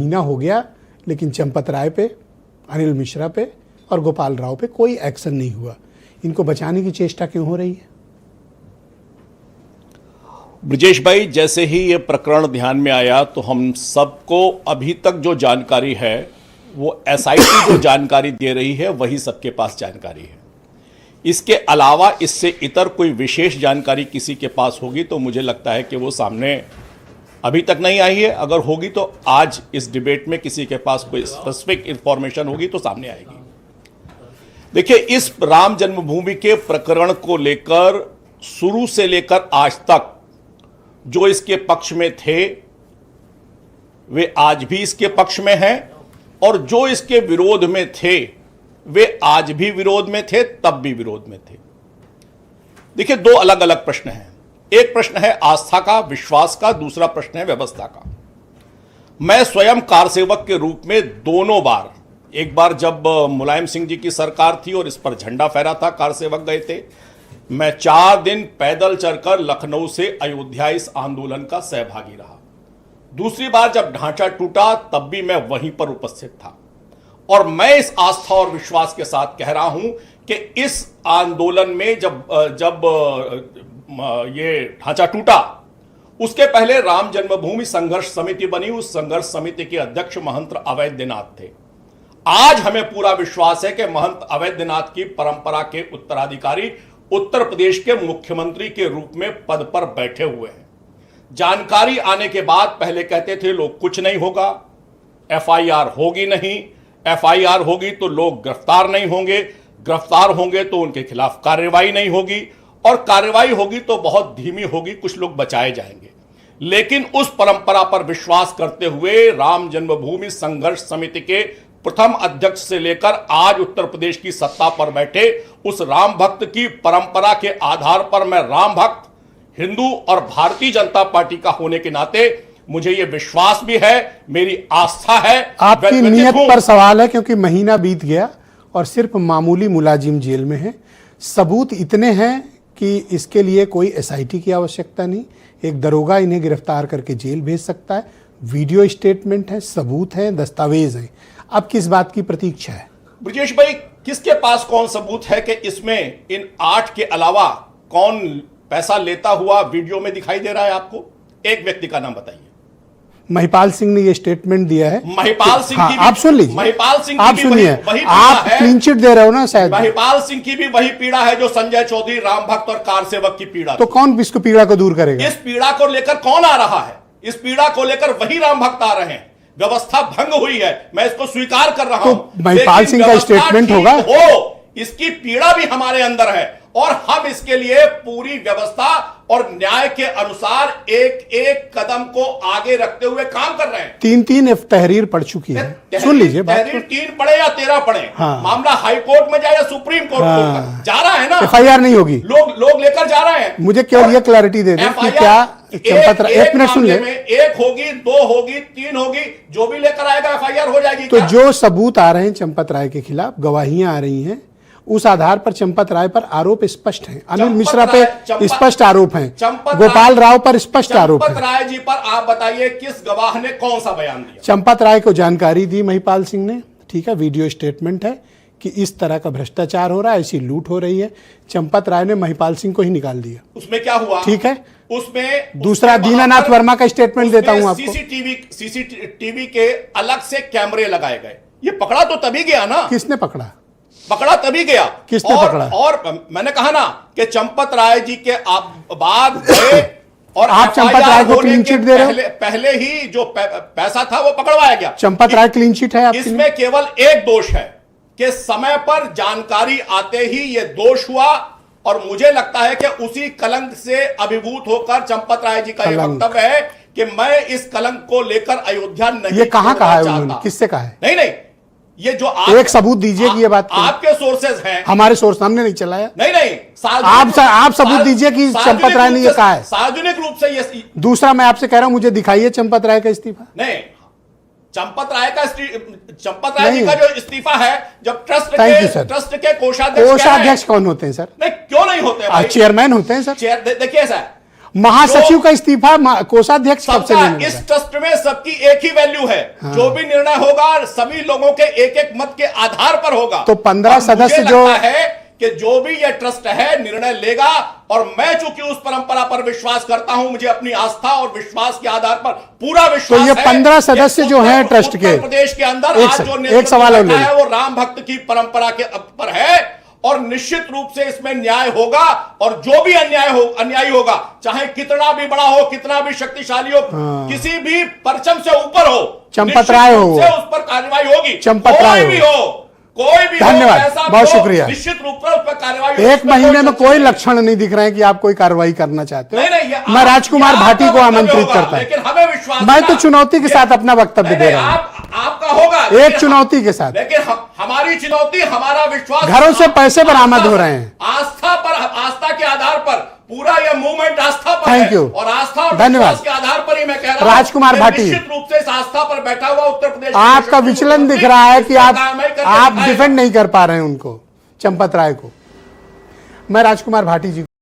महीना हो गया, लेकिन चंपत राय पे, अनिल मिश्रा पे और गोपाल राव पे कोई एक्शन नहीं हुआ। इनको बचाने की चेष्टा क्यों हो रही है? ब्रजेश भाई, जैसे ही ये प्रकरण ध्यान में आया तो हम सबको अभी तक जो जानकारी है वो एसआईटी जो जानकारी दे रही है वही सबके पास जानकारी है। इसके अलावा इससे इतर कोई विशेष जानकारी किसी के पास होगी तो मुझे लगता है कि वो सामने अभी तक नहीं आई है। अगर होगी तो आज इस डिबेट में किसी के पास कोई स्पेसिफिक इंफॉर्मेशन होगी तो सामने आएगी। देखिए, इस राम जन्मभूमि के प्रकरण को लेकर शुरू से लेकर आज तक जो इसके पक्ष में थे वे आज भी इसके पक्ष में हैं, और जो इसके विरोध में थे वे आज भी विरोध में थे, तब भी विरोध में थे। देखिए, दो अलग अलग प्रश्न हैं। एक प्रश्न है आस्था का, विश्वास का, दूसरा प्रश्न है व्यवस्था का। मैं स्वयं कारसेवक के रूप में दोनों बार, एक बार जब मुलायम सिंह जी की सरकार थी और इस पर झंडा फहरा था, कारसेवक गए थे, मैं 4 दिन पैदल चलकर लखनऊ से अयोध्या इस आंदोलन का सहभागी रहा। दूसरी बार जब ढांचा टूटा तब भी मैं वहीं पर उपस्थित था। और मैं इस आस्था और विश्वास के साथ कह रहा हूं कि इस आंदोलन में जब ये ढांचा टूटा, उसके पहले राम जन्मभूमि संघर्ष समिति बनी। उस संघर्ष समिति के अध्यक्ष महंत अवैधनाथ थे। आज हमें पूरा विश्वास है कि महंत अवैधनाथ की परंपरा के उत्तराधिकारी उत्तर प्रदेश के मुख्यमंत्री के रूप में पद पर बैठे हुए हैं। जानकारी आने के बाद पहले कहते थे लोग कुछ नहीं होगा, एफआईआर होगी नहीं, एफआईआर होगी तो लोग गिरफ्तार नहीं होंगे, गिरफ्तार होंगे तो उनके खिलाफ कार्रवाई नहीं होगी, और कार्रवाई होगी तो बहुत धीमी होगी, कुछ लोग बचाए जाएंगे। लेकिन उस परंपरा पर विश्वास करते हुए राम जन्मभूमि संघर्ष समिति के प्रथम अध्यक्ष से लेकर आज उत्तर प्रदेश की सत्ता पर बैठे उस राम भक्त की परंपरा के आधार पर मैं राम भक्त, हिंदू और भारतीय जनता पार्टी का होने के नाते मुझे यह विश्वास भी है, मेरी आस्था है। आपकी नीयत पर सवाल है, क्योंकि महीना बीत गया और सिर्फ मामूली मुलाजिम जेल में है। सबूत इतने हैं कि इसके लिए कोई एसआईटी की आवश्यकता नहीं, एक दरोगा इन्हें गिरफ्तार करके जेल भेज सकता है। वीडियो स्टेटमेंट है, सबूत है, दस्तावेज है। अब किस बात की प्रतीक्षा है? ब्रजेश भाई, किसके पास कौन सबूत है कि इसमें इन 8 के अलावा कौन पैसा लेता हुआ वीडियो में दिखाई दे रहा है आपको? एक व्यक्ति का नाम बताइए। महिपाल सिंह ने ये स्टेटमेंट दिया है। महिपाल सिंह की भी, आप सुन लीजिए, महिपाल सिंह आप की भी सुनिए, वही आप क्लीन चिट दे रहे हो ना शायद। महिपाल सिंह की भी वही पीड़ा है जो संजय चौधरी, राम भक्त और कारसेवक की पीड़ा। तो कौन इसको पीड़ा को दूर करेगा? इस पीड़ा को लेकर कौन आ रहा है? इस पीड़ा को लेकर वही राम भक्त आ रहे हैं। व्यवस्था भंग हुई है, मैं इसको स्वीकार कर रहा हूं। महिपाल सिंह का स्टेटमेंट होगा, इसकी पीड़ा भी हमारे अंदर है और हम इसके लिए पूरी व्यवस्था और न्याय के अनुसार एक एक कदम को आगे रखते हुए काम कर रहे हैं। 3 तहरीर पढ़ चुकी है। सुन लीजिए, तहरीर 3 पढ़े या 13 पढ़े, हाँ। मामला हाई कोर्ट में जाए या सुप्रीम कोर्ट में जा रहा है ना, एफआईआर नहीं होगी, लोग लेकर जा रहे हैं। मुझे केवल ये क्लैरिटी दे दें कि क्या चंपत राय, एक मिनट सुन ले, 1 होगी, 2 होगी, 3 होगी, जो भी लेकर आएगा एफआईआर हो जाएगी। तो जो सबूत आ रहे हैं चंपत राय के खिलाफ, गवाहियां आ रही हैं, उस आधार पर चंपत राय पर आरोप स्पष्ट हैं। अनिल मिश्रा पे स्पष्ट आरोप हैं, गोपाल राव पर स्पष्ट आरोप है। चंपत राय जी पर आप बताइए किस गवाह ने कौन सा बयान दिया? चंपत राय को जानकारी दी महिपाल सिंह ने, ठीक है, वीडियो स्टेटमेंट है कि इस तरह का भ्रष्टाचार हो रहा है, ऐसी लूट हो रही है। चंपत राय ने महिपाल सिंह को ही निकाल दिया। उसमें क्या हुआ? ठीक है, उसमें दूसरा दीनानाथ वर्मा का स्टेटमेंट देता हूं आपको। सीसीटीवी के अलग से कैमरे लगाए गए। ये पकड़ा तो तभी गया ना। किसने पकड़ा? पकड़ा तभी गया। किसने पकड़ा? और मैंने कहा ना कि चंपत राय जी के बाद गए और आप चंपत राय को क्लीन चिट दे रहे हो। पहले ही जो पैसा था वो पकड़वाया गया। चंपत राय क्लीन चिट है आपकी? इसमें केवल एक दोष है कि समय पर जानकारी आते ही ये दोष हुआ, और मुझे लगता है कि उसी कलंक से अभिभूत होकर चंपत राय जी का यह वक्तव्य है कि मैं इस कलंक को लेकर अयोध्या नहीं। ये कहां कहा है उन्होंने? किससे कहा है? नहीं, ये जो एक सबूत दीजिए कि ये बात आपके सोर्सेज हैं। हमारे सोर्स सामने नहीं चलाया। नहीं, आप सबूत दीजिए कि चंपत राय ने ये कहा है। सार्वजनिक रूप से ये। दूसरा, मैं आपसे कह रहा हूं, मुझे दिखाइए चंपत राय का इस्तीफा। नहीं, चंपत राय जी का जो इस्तीफा है, जब ट्रस्ट के कोषाध्यक्ष कौन होते हैं सर? नहीं, क्यों नहीं होते? चेयरमैन होते हैं सर। देखिए सर, महासचिव का इस्तीफा कोषाध्यक्ष कब से सबका लेने इस लगा? ट्रस्ट में सबकी एक ही वैल्यू है। जो भी निर्णय होगा सभी लोगों के एक एक मत के आधार पर होगा। तो 15 और सदस्य मुझे जो लगता है कि जो भी यह ट्रस्ट है निर्णय लेगा, और मैं चूंकि उस परंपरा पर विश्वास करता हूं, मुझे अपनी आस्था और विश्वास के आधार पर पूरा विश्वास तो ये है 15 सदस्य कि जो हैं उत्तर ट्रस्ट के, प्रदेश के अंदर एक आज जो एक नेतृत्व सवाल और बैठा ले है वो राम भक्त की परंपरा के पर है, और निश्चित रूप से इसमें न्याय होगा। और जो भी अन्यायी होगा, चाहे कितना भी बड़ा हो, कितना भी शक्तिशाली हो, किसी भी परचम से ऊपर हो, चंपत राय हो, निश्चित रूप से उस पर कार्रवाई होगी। चंपत राय कोई भी हो, कोई भी धन्यवाद, हो, ऐसा बहुत भी हो, शुक्रिया। निश्चित रूप से उस पर कार्रवाई होगी। एक महीने में कोई लक्षण नहीं दिख रहे हैं कि आप कोई कार्रवाई करना चाहते हो। नहीं, ये मैं राजकुमार ये भाटी आपका को वक्तव्य आमंत्रित होगा, करता लेकिन हमें विश्वास मैं ना- तो चुनौती के ये- साथ अपना वक्तव्य नहीं, दे नहीं, रहा हूं, आपका होगा एक लेकिन चुनौती के साथ। लेकिन हमारी चुनौती, हमारा विश्वास, घरों से पैसे बरामद हो रहे हैं। आस्था के आधार पर पूरा यह मूवमेंट आस्था पर Thank है। you. और आस्था और धन्यवाद। विश्वास के आधार पर ही मैं कह रहा हूं राजकुमार कि भाटी, निश्चित रूप से इस आस्था पर बैठा हुआ उत्तर प्रदेश आपका विचलन दिख रहा है कि आप दिखाएगा। डिफेंड नहीं कर पा रहे हैं उनको, चंपत राय को। मैं राजकुमार भाटी जी